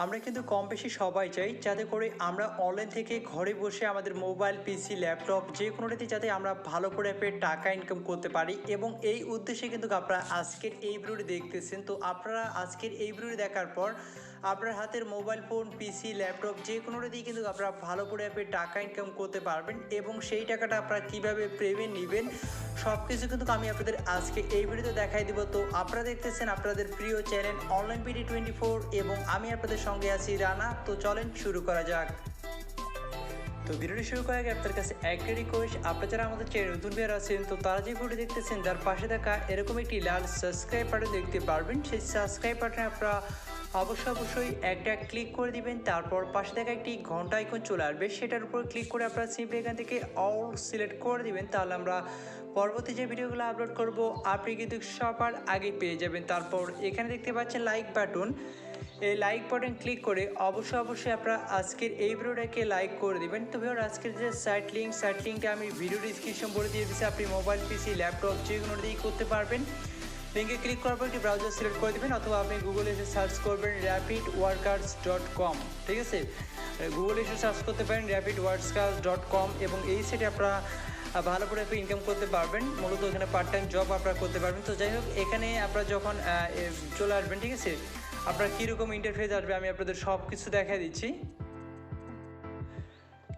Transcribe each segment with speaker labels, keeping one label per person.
Speaker 1: আমরা কিন্তু কম বেশি সবাই চাই যাতে করে আমরা অনলাইন থেকে ঘরে বসে আমাদের মোবাইল পিসি ল্যাপটপ যে কোনোটাতে যাতে আমরা ভালো করে টাকা ইনকাম করতে পারি এবং এই উদ্দেশ্যে কিন্তু আপনারা আজকের এই ভিডিওটি দেখতেছেন। তো আপনারা আজকের এই ভিডিওটি দেখার পর আপনার হাতের মোবাইল ফোন পিসি ল্যাপটপ যে কোনোটাতেই কিন্তু আপনারা ভালো করে টাকা ইনকাম করতে পারবেন এবং সেই টাকাটা আপনারা কীভাবে পেমেন্ট নেবেন সব কিছু কিন্তু আমি আপনাদের আজকে এই ভিডিওতে দেখাই দিব। তো আপনারা দেখতেছেন আপনাদের প্রিয় চ্যানেল অনলাইন পিডি 24 এবং আমি আপনাদের সঙ্গে আছি রানা। তো চলেন শুরু করা যাক। তো ভিডিওটি শুরু করার আগে আপনার কাছে একটা রিকোয়েস্ট, আপনারা যারা আমাদের চ্যানেল নতুন ভিউয়ার আছেন তো তারা যে ভিডিও দেখতেছেন তার পাশে থাকা এরকম একটি লাল সাবস্ক্রাইব বাটন দেখতে পারবেন, সেই সাবস্ক্রাইব বাটনে আপনারা অবশ্যই একটা ক্লিক করে দিবেন। তারপর পাশে থাকা একটি ঘন্টা আইকন চলে আসবে, সেটার উপর ক্লিক করে আপনারা সিম্পলি এখান থেকে অল সিলেক্ট করে দিবেন। তাহলে আমরা পরবর্তী যে ভিডিওগুলো আপলোড করব আপনি কিন্তু সবার আগে পেয়ে যাবেন। তারপর এখানে দেখতে পাচ্ছেন লাইক বাটন, এই লাইক বাটন ক্লিক করে অবশ্যই আপনারা আজকের এই ভিডিওটাকে লাইক করে দিবেন। তো ভিউয়ার আজকের যে সাইট লিঙ্কটা আমি ভিডিও ডিসক্রিপশন বলে দিয়ে দিচ্ছি, আপনি মোবাইল পিসি ল্যাপটপ যে কোনো দিয়েই করতে পারবেন। লিঙ্কে ক্লিক করার পর একটি ব্রাউজার সিলেক্ট করে দেবেন অথবা আপনি গুগলে এসে সার্চ করবেন rapidworkers.com, ঠিক আছে? গুগলে এসে সার্চ করতে পারেন rapidworkers.com এবং এই সাইটে আপনারা ভালো করে ইনকাম করতে পারবেন। মূলত এখানে পার্ট টাইম জব আপনারা করতে পারবেন। তো যাই হোক, এখানে আপনারা যখন চলে আসবেন, ঠিক আছে, আপনার কীরকম ইন্টারফেস আসবে আমি আপনাদের সব কিছু দেখাই দিচ্ছি।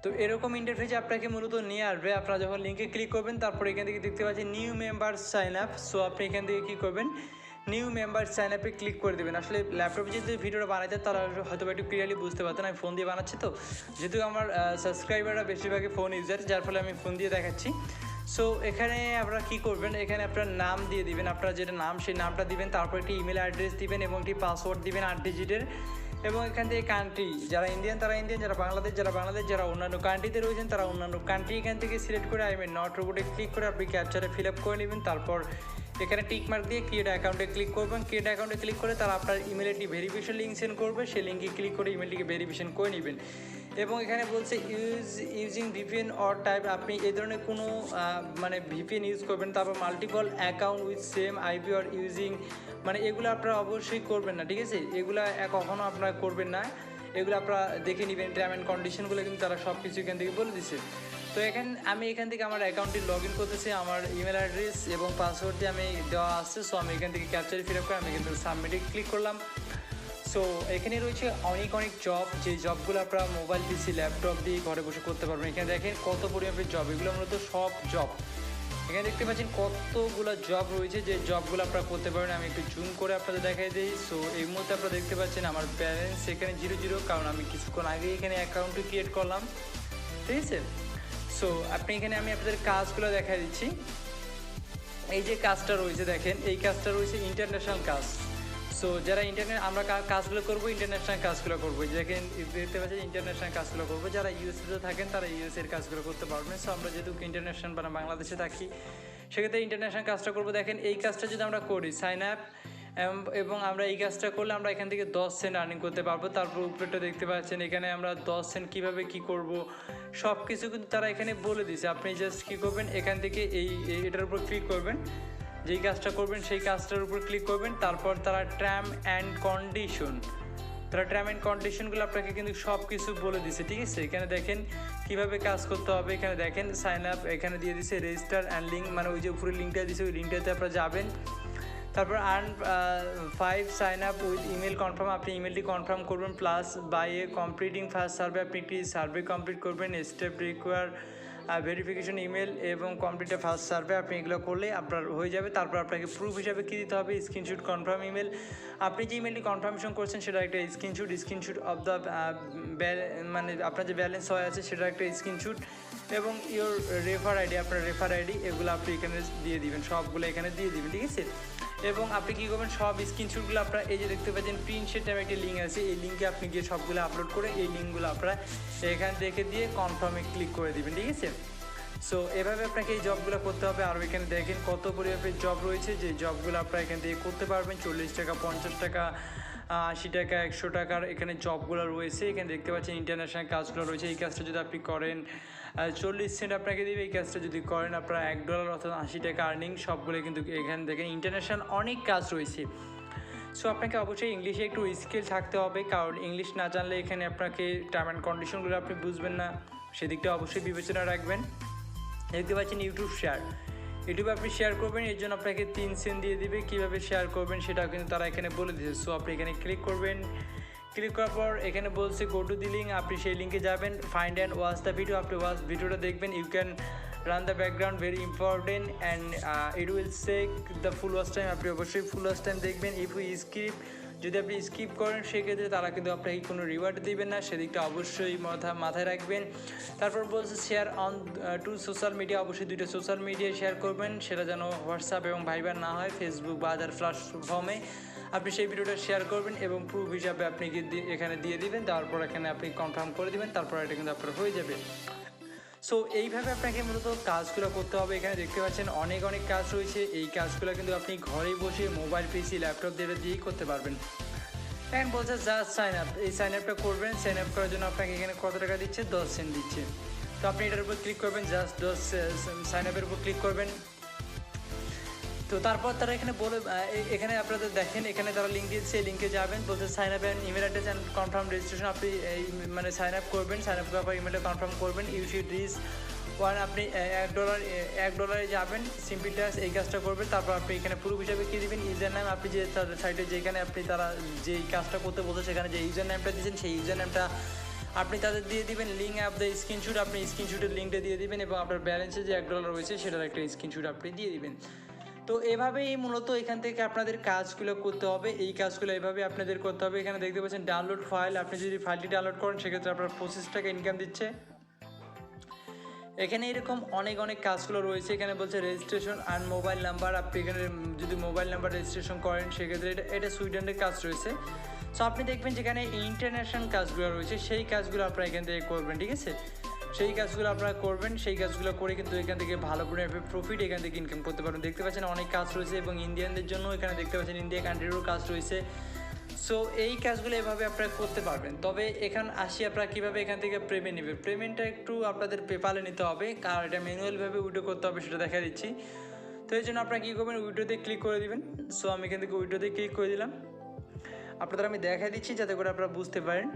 Speaker 1: তো এরকম ইন্টারফেসে আপনাকে মূলত নিয়ে আসবে। আপনারা যখন লিঙ্কে ক্লিক করবেন তারপর এখান থেকে দেখতে পাচ্ছেন new member sign up. So আপনি এখান থেকে কী করবেন, নিউ মেম্বার সাইন আপে ক্লিক করে দেবেন। আসলে ল্যাপটপে যদি ভিডিওটা বানাইতে তারা হয়তো একটু ক্লিয়ারলি বুঝতে পারতেন, আমি ফোন দিয়ে বানাচ্ছি। তো যেহেতু আমার সাবস্ক্রাইবাররা বেশিরভাগই ফোন ইউজার, যার ফলে আমি ফোন দিয়ে দেখাচ্ছি। সো এখানে আপনারা কী করবেন, এখানে আপনার নাম দিয়ে দিবেন, আপনার যেটা নাম সেই নামটা দিবেন, তারপর একটি ইমেল অ্যাড্রেস দিবেন এবং একটি পাসওয়ার্ড দিবেন 8 ডিজিটের। এবং এখান থেকে কান্ট্রি, যারা ইন্ডিয়ান তারা ইন্ডিয়ান, যারা বাংলাদেশ যারা অন্যান্য কান্ট্রিতে রয়েছেন তারা অন্যান্য কান্ট্রি এখান থেকে সিলেক্ট করে নট রোবটে ক্লিক করে আপনি ক্যাপচারে ফিল আপ করে নেবেন। তারপর এখানে টিক মার্ক দিয়ে ক্রিয়েট অ্যাকাউন্টে ক্লিক করবেন। ক্রিয়েট অ্যাকাউন্টে ক্লিক করে তারা আপনার ইমেলে একটি ভেরিফিকেশন লিঙ্ক সেন্ড করবে, সেই লিঙ্কে ক্লিক করে ইমেলটিকে ভেরিফিকেশন করে নেবেন। এবং এখানে বলছে ইউজিং ভিপিএন অর টাইপ, আপনি এই ধরনের কোনো ভিপিএন ইউজ করবেন। তারপর multiple account with same IP or using, এগুলো আপনারা অবশ্যই করবেন না, ঠিক আছে? এগুলো কখনও আপনারা করবেন না, এগুলো আপনারা দেখে নেবেন। টার্ম অ্যান্ড কন্ডিশনগুলো কিন্তু তারা সব কিছু এখান থেকে বলে দিচ্ছে। তো আমি এখান থেকে আমার অ্যাকাউন্টটি লগ ইন করতেছি, আমার ইমেল অ্যাড্রেস এবং পাসওয়ার্ড দিয়ে আমি দেওয়া আসছে। সো আমি এখান থেকে ক্যাপচারে ফিল আপ করে আমি কিন্তু সাবমিটে ক্লিক করলাম। সো এখানে রয়েছে অনেক জব, যে জবগুলো আপনারা মোবাইল পিসি ল্যাপটপ দিয়ে ঘরে বসে করতে পারবেন। এখানে দেখেন কত পরিমাণের জব, এগুলো মূলত সব জব। এখানে দেখতে পাচ্ছেন কতগুলো জব রয়েছে, যে জবগুলো আপনারা করতে পারবেন। আমি একটু জুম করে আপনাদের দেখাই দিই। সো এই মুহূর্তে আপনারা দেখতে পাচ্ছেন আমার ব্যালেন্স এখানে 0, কারণ আমি কিছুক্ষণ আগে এখানে অ্যাকাউন্টটি ক্রিয়েট করলাম, ঠিক আছে? সো আমি আপনাদের কাজগুলো দেখাই দিচ্ছি। এই যে কাজটা রয়েছে দেখেন, এই কাজটা রয়েছে ইন্টারন্যাশনাল কাজ। সো যারা আমরা কাজগুলো করবো, ইন্টারন্যাশনাল কাজগুলো করবো, দেখেন দেখতে পাচ্ছেন ইন্টারন্যাশনাল কাজগুলো করবো। যারা ইউএসএতে থাকেন তারা ইউএসএর কাজগুলো করতে পারবেন। সো আমরা যেহেতু ইন্টারন্যাশনাল বাংলাদেশে থাকি, সেক্ষেত্রে ইন্টারন্যাশনাল কাজটা করবো। দেখেন এই কাজটা যদি আমরা করি সাইন আপ, এবং আমরা এই কাজটা করলে আমরা এখান থেকে 10 সেন্ট আর্নিং করতে পারবো। তারপর উপরেটা দেখতে পাচ্ছেন এখানে আমরা 10 সেন্ট কীভাবে কী করব সব কিছু কিন্তু তারা এখানে বলে দিয়েছে। আপনি জাস্ট কী করবেন, এখান থেকে এটার উপর ক্লিক করবেন, যেই কাজটা করবেন সেই কাজটার উপর ক্লিক করবেন। তারপর তারা টার্ম অ্যান্ড কন্ডিশনগুলো আপনাকে কিন্তু সব কিছু বলে দিছে, ঠিক আছে? এখানে দেখেন কীভাবে কাজ করতে হবে। এখানে দেখেন সাইন আপ এখানে দিয়ে দিছে, রেজিস্টার অ্যান্ড লিঙ্ক, ওই যে উপরে লিঙ্কটা দিয়েছে ওই লিঙ্কটাতে আপনারা যাবেন। তারপর earn 5 sign up with email confirm, আপনি ইমেলটি কনফার্ম করবেন। Plus by a completing first survey, আপনি একটি সার্ভে কমপ্লিট করবেন। স্টেপ রিকোয়ার ভেরিফিকেশন ইমেল এবং কমপ্লিট ফার্স্ট সার্ভে, আপনি এগুলো করলে আপনার হয়ে যাবে। তারপর আপনাকে প্রুফ হিসাবে কী দিতে হবে, স্ক্রিনশট কনফার্ম ইমেল, আপনি যে ইমেলটি কনফার্মেশন করছেন সেটা একটা স্ক্রিনশট অফ দ্য আপনার যে ব্যালেন্স হয়ে আছে সেটা একটা স্ক্রিনশট, এবং ইওর রেফার আইডি, আপনার রেফার আইডি, এগুলো আপনি এখানে দিয়ে দিবেন, সবগুলো এখানে দিয়ে দিবেন, ঠিক আছে? এবং আপনি কী করবেন, সব স্ক্রিনশটগুলো আপনারা এই যে দেখতে পাচ্ছেন প্রিন্ট শেট নামে একটি লিঙ্ক আছে, এই লিঙ্কে আপনি গিয়ে সবগুলো আপলোড করে এই লিঙ্কগুলো আপনারা এখান থেকে দিয়ে কনফার্মে ক্লিক করে দিবেন, ঠিক আছে? সো এভাবে আপনাকে এই জবগুলো করতে হবে। আর এখানে দেখেন কত পরিমাণের জব রয়েছে, যে জবগুলো আপনারা এখান থেকে করতে পারবেন। 40 টাকা, 50 টাকা, 80 টাকা, 100 টাকার এখানে জবগুলো রয়েছে। এখানে দেখতে পাচ্ছেন ইন্টারন্যাশনাল কাজগুলো রয়েছে। এই কাজটা যদি আপনি করেন 40 সেন্ট আপনাকে দেবে, এই কাজটা যদি করেন আপনারা $1 অর্থাৎ 80 টাকা আর্নিং, সবগুলো কিন্তু এখানে দেখেন ইন্টারন্যাশনাল অনেক কাজ রয়েছে। সো আপনাকে অবশ্যই ইংলিশে একটু স্কিল থাকতে হবে, কারণ ইংলিশ না জানলে এখানে আপনাকে টার্ম অ্যান্ড কন্ডিশনগুলো আপনি বুঝবেন না, সেদিকটা অবশ্যই বিবেচনা রাখবেন। দেখতে পাচ্ছেন ইউটিউব শেয়ার, ইউটিউবে আপনি শেয়ার করবেন, এর জন্য আপনাকে 3 সেন্ট দিয়ে দিবে। কীভাবে শেয়ার করবেন সেটাও কিন্তু তারা এখানে বলে দিয়েছে। সো আপনি এখানে ক্লিক করবেন, ক্লিক করার পর এখানে বলছে গো টু দি লিঙ্ক, আপনি সেই লিঙ্কে যাবেন, find and watch the video, আপনি ভিডিওটা দেখবেন। You can run the background, very important, and it will check the full watch time, আপনি অবশ্যই ফুল ওয়াচ টাইম দেখবেন। ইফ ইউ স্কিপ, যদি আপনি স্কিপ করেন সেক্ষেত্রে তারা কিন্তু আপনাকে কোনো রিওয়ার্ড দিবেন না, সেদিকটা অবশ্যই মাথায় রাখবেন। তারপর বলছে share on to social media, অবশ্যই 2টা সোশ্যাল মিডিয়ায় শেয়ার করবেন, সেটা যেন হোয়াটসঅ্যাপ এবং ভাইবার না হয়, ফেসবুক বা আদার প্ল্যাটফর্মে আপনি সেই ভিডিওটা শেয়ার করবেন এবং প্রুফ হিসাবে আপনি এখানে দিয়ে দিবেন। তারপর এখানে আপনি কনফার্ম করে দিবেন, তারপর এটা কিন্তু আপনার হয়ে যাবে। সো এইভাবে আপনাকে মূলত কাজগুলো করতে হবে। এখানে দেখতে পাচ্ছেন অনেক কাজ রয়েছে, এই কাজগুলো কিন্তু আপনি ঘরে বসে মোবাইল, পিসি, ল্যাপটপ দিয়েই করতে পারবেন। এখন বলছে জাস্ট সাইন আপ, এই সাইন আপটা করবেন। সাইন আপ করার জন্য আপনাকে এখানে কত টাকা দিচ্ছে, 10 সেন্ট দিচ্ছে। তো আপনি এটার উপর ক্লিক করবেন, জাস্ট 10 সাইন আপের উপর ক্লিক করবেন। তো তারপর তারা এখানে এখানে আপনাদের দেখেন এখানে তারা লিঙ্ক দিয়েছে, সেই লিঙ্কে যাবেন, বলছে sign up and email address and confirm registration, আপনি মানে সাইন আপ করবেন, সাইন আপ করার পর ইমেলটা কনফার্ম করবেন। ইউ শুড রিচ আপনি $1 যাবেন, সিম্পল টাস্ক এই কাজটা করবেন। তারপর আপনি এখানে প্রুফ হিসাবে কী দিবেন, ইউজার নেম, আপনি যে তাদের সাইটে যেখানে আপনি তারা যেই কাজটা করতে বলছে সেখানে যে ইউজার নেমটা দিয়েছেন সেই ইউজার নেমটা আপনি তাদের দিয়ে দিবেন। লিঙ্ক অ্যাপ দ্য স্ক্রিনশুট, আপনি স্ক্রিনশুটের লিঙ্কটা দিয়ে দিবেন এবং আপনার ব্যালেন্সে যে $1 রয়েছে সেটার একটা স্ক্রিনশুট আপনি দিয়ে দিবেন। তো এভাবেই মূলত এখান থেকে আপনাদের কাজগুলো করতে হবে, এই কাজগুলো এভাবে আপনাদের করতে হবে। এখানে দেখতে পাচ্ছেন ডাউনলোড ফাইল, আপনি যদি ফাইলটি ডাউনলোড করেন সেক্ষেত্রে আপনার 25 টাকা ইনকাম দিচ্ছে। এখানে এরকম অনেক কাজগুলো রয়েছে। এখানে বলছে রেজিস্ট্রেশন অ্যান্ড মোবাইল নাম্বার, আপনি এখানে যদি মোবাইল নাম্বার রেজিস্ট্রেশন করেন সেক্ষেত্রে এটা সুইডেনের কাজ রয়েছে। সো আপনি দেখবেন যেখানে ইন্টারন্যাশনাল কাজগুলো রয়েছে সেই কাজগুলো আপনারা এখান থেকে করবেন, ঠিক আছে? সেই কাজগুলো আপনারা করবেন, সেই কাজগুলো করে কিন্তু এখান থেকে ভালো পরিমাণে প্রফিট এখান থেকে ইনকাম করতে পারবেন। দেখতে পাচ্ছেন অনেক কাজ রয়েছে এবং ইন্ডিয়ানদের জন্য এখানে দেখতে পাচ্ছেন ইন্ডিয়া কান্ট্রিরও কাজ রয়েছে। সো এই কাজগুলো এভাবে আপনারা করতে পারবেন। তবে এখানে আসি আপনারা কীভাবে এখান থেকে পেমেন্ট নেবেন। পেমেন্টটা একটু আপনাদের পেপালে নিতে হবে, কারণ এটা ম্যানুয়ালভাবে উইড্রো করতে হবে, সেটা দেখা দিচ্ছি। তো এই জন্য আপনারা কী করবেন, উইড্রোতে ক্লিক করে দিবেন। সো আমি এখান থেকে উইড্রোতে ক্লিক করে দিলাম, আপনাদের আমি দেখা দিচ্ছি যাতে করে আপনারা বুঝতে পারেন।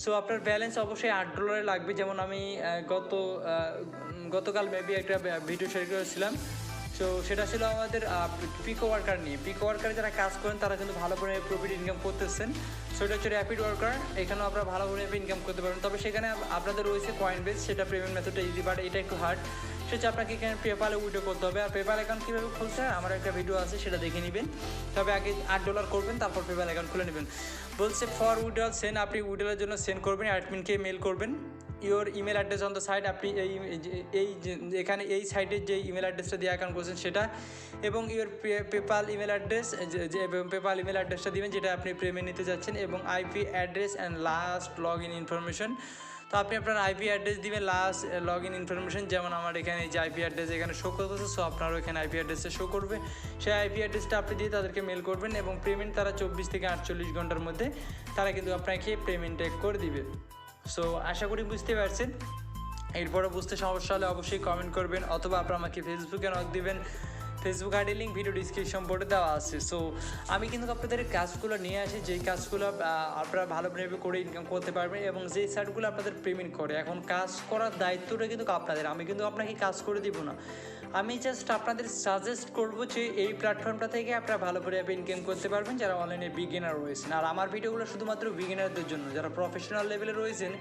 Speaker 1: সো আপনার ব্যালেন্স অবশ্যই $8 লাগবে। যেমন আমি গতকাল মেবি একটা ভিডিও শেয়ার করেছিলাম। সো সেটা ছিল আমাদের পিকো ওয়ার্কার নিয়ে। পিকো ওয়ার্কারে যারা কাজ করেন তারা কিন্তু ভালো করে প্রফিট ইনকাম করতেছেন। সো এটা হচ্ছে র্যাপিড ওয়ার্কার, এখানেও আপনারা ভালো করে ইনকাম করতে পারবেন। তবে সেখানে আপনাদের রয়েছে কয়েন বেস, সেটা পেমেন্ট মেথডটা ইজি, বাট এটা একটু হার্ড। সেটা আপনাকে এখানে পেপালে উইড্রো করতে হবে। আর পেপাল অ্যাকাউন্ট কীভাবে খুলছে আমার একটা ভিডিও আছে, সেটা দেখে নেবেন। তবে আগে $8 করবেন, তারপর পেপাল অ্যাকাউন্ট খুলে নেবেন। বলছে ফর উইড্রল সেন্ড, আপনি উইড্রলের জন্য সেন্ড করবেন, অ্যাডমিনকে মেল করবেন। Your email address on the site, আপনি এখানে এই সাইটের যে ইমেল অ্যাড্রেসটা দিয়ে অ্যাকাউন্ট করছেন সেটা, এবং ইওর পেপাল ইমেল অ্যাড্রেস, যে পেপাল ইমেল অ্যাড্রেসটা দিবেন যেটা আপনি পেমেন্ট নিতে যাচ্ছেন, এবং IP address and last log in information. তো আপনি আপনার আইপি অ্যাড্রেস দিবেন, লাস্ট লগ ইন ইনফরমেশন, যেমন আমার এখানে যে আইপি অ্যাড্রেস এখানে শো করতেছে, সো আপনারও এখানে আইপি অ্যাড্রেসটা শো করবে। সেই আইপি অ্যাড্রেসটা আপনি দিয়ে তাদেরকে মেল করবেন, এবং পেমেন্ট তারা 24 থেকে 48 ঘন্টার মধ্যে তারা কিন্তু আপনাকে পেমেন্টটা করে দিবে। সো আশা করি বুঝতে পারছেন। এরপরে বুঝতে সমস্যা হলে অবশ্যই কমেন্ট করবেন, অথবা আপনারা আমাকে ফেসবুকে নক দিবেন। Facebook ID link video description বোর্ডে দেওয়া আছে। সো আমি কিন্তু আপনাদের কাজগুলো নিয়ে আসি, যেই কাজগুলো আপনারা ভালোভাবে করে ইনকাম করতে পারবেন, এবং যেই সাইটগুলো আপনাদের পেমেন্ট করে। এখন কাজ করার দায়িত্বটা কিন্তু আপনাদের, আমি কিন্তু আপনাকে কাজ করে দিব না। আমি জাস্ট আপনাদের সাজেস্ট করবো যে এই প্ল্যাটফর্মটা থেকে আপনারা ভালো করে ইনকাম করতে পারবেন যারা অনলাইনে বিগিনার রয়েছেন। আর আমার ভিডিওগুলো শুধুমাত্র বিগিনারদের জন্য, যারা প্রফেশনাল লেভেলে রয়েছেন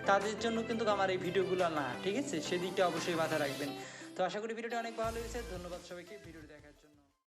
Speaker 1: তাদের জন্য কিন্তু আমার এই ভিডিওগুলো না, ঠিক আছে? সেদিকটা অবশ্যই মাথায় রাখবেন। তো আশা করি ভিডিওটা অনেক ভালো হয়েছে। ধন্যবাদ সবাইকে ভিডিওটি দেখার জন্য।